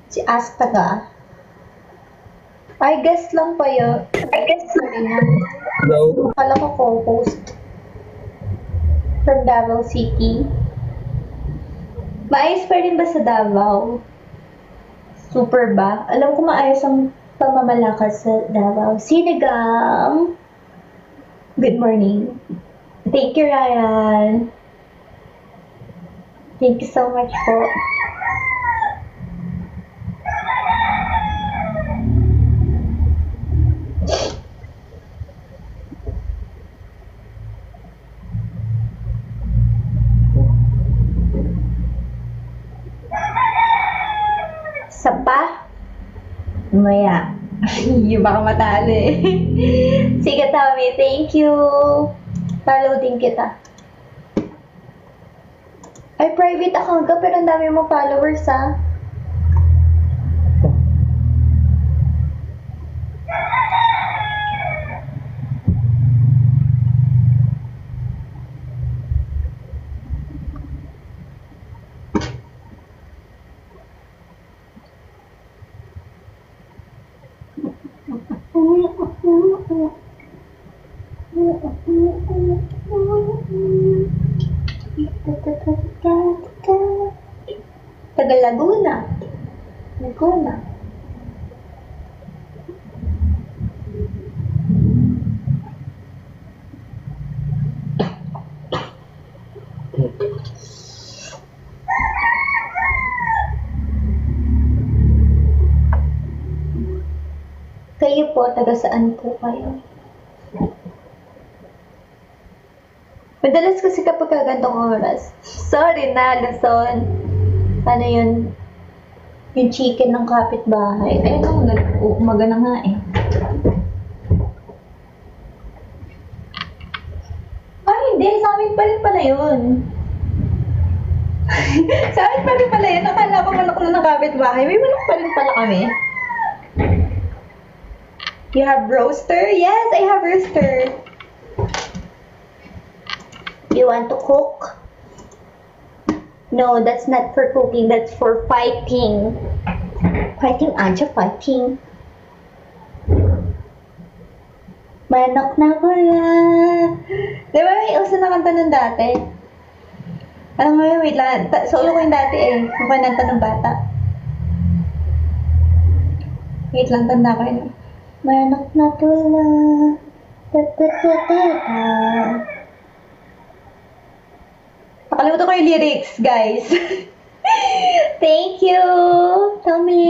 Si Asta ka? I guess lang pa yun. I guess lang na. Hello? Akala ko co-host. From Davao City. Maayos pa rin ba sa Davao? Super ba? Alam ko maayos ang pamamalakad sa Davao. Sinigang! Good morning. Thank you, Ryan. Thank you so much po. Isa pa? Maya. Yung baka matalo eh. Sige, Tommy. Thank you. Follow din kita. Ay, private account ka pero ang dami mo followers ah. Taga Laguna. Laguna. Kayo po, taga saan po kayo? Madalas kasi kapag kagantong oras, sorry na, Luzon. Ano yun? Yung chicken ng kapitbahay. Ayun ang umaga na nga eh. Ay, hindi. Sa amin pa rin pala yun. Sa amin pa rin pala yun. Nakala ko manok na ng kapitbahay. May manok pa rin pala kami. You have roaster? Yes, I have roaster. You want to cook? No, that's not for cooking. That's for fighting. Fighting, Anja, fighting. Manok na pula. Di ba may uso na kanta nun dati? Alam mo yun, wait lang. Sa ulo ko yung dati eh. Yung kananta ng bata. Wait lang, tanda ko yun. Manok na pula. Ta-ta-ta-ta-ta. Nakalimutan ko yung lyrics, guys. Thank you, Tommy.